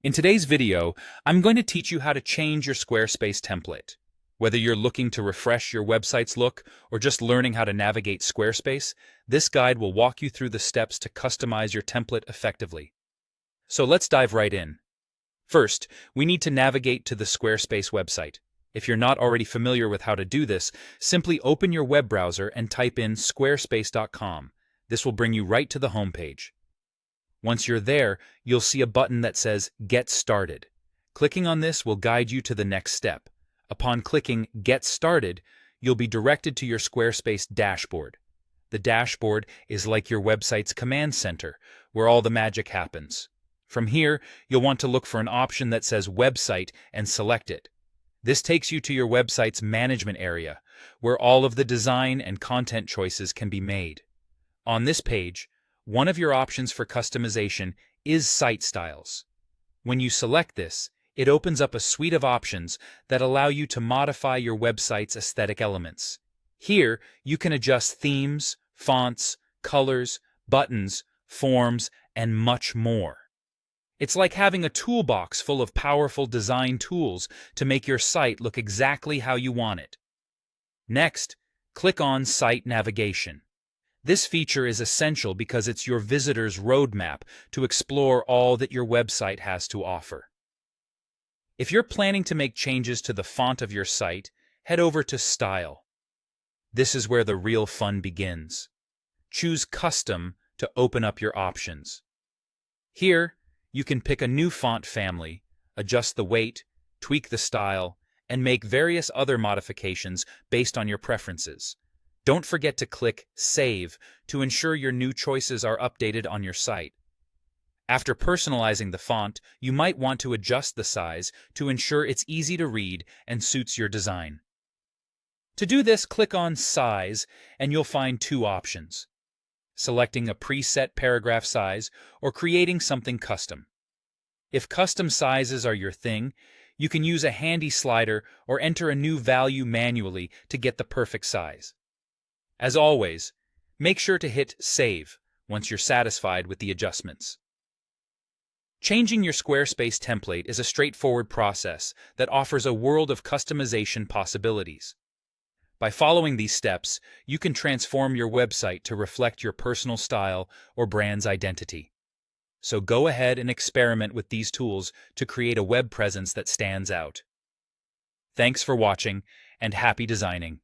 In today's video, I'm going to teach you how to change your Squarespace template. Whether you're looking to refresh your website's look or just learning how to navigate Squarespace, this guide will walk you through the steps to customize your template effectively. So let's dive right in. First, we need to navigate to the Squarespace website. If you're not already familiar with how to do this, simply open your web browser and type in squarespace.com. This will bring you right to the homepage. Once you're there, you'll see a button that says Get Started. Clicking on this will guide you to the next step. Upon clicking Get Started, you'll be directed to your Squarespace dashboard. The dashboard is like your website's command center, where all the magic happens. From here, you'll want to look for an option that says Website and select it. This takes you to your website's management area, where all of the design and content choices can be made. On this page, one of your options for customization is Site Styles. When you select this, it opens up a suite of options that allow you to modify your website's aesthetic elements. Here, you can adjust themes, fonts, colors, buttons, forms, and much more. It's like having a toolbox full of powerful design tools to make your site look exactly how you want it. Next, click on Site Navigation. This feature is essential because it's your visitor's roadmap to explore all that your website has to offer. If you're planning to make changes to the font of your site, head over to Style. This is where the real fun begins. Choose Custom to open up your options. Here, you can pick a new font family, adjust the weight, tweak the style, and make various other modifications based on your preferences. Don't forget to click Save to ensure your new choices are updated on your site. After personalizing the font, you might want to adjust the size to ensure it's easy to read and suits your design. To do this, click on Size and you'll find two options: selecting a preset paragraph size or creating something custom. If custom sizes are your thing, you can use a handy slider or enter a new value manually to get the perfect size. As always, make sure to hit Save once you're satisfied with the adjustments. Changing your Squarespace template is a straightforward process that offers a world of customization possibilities. By following these steps, you can transform your website to reflect your personal style or brand's identity. So go ahead and experiment with these tools to create a web presence that stands out. Thanks for watching, and happy designing!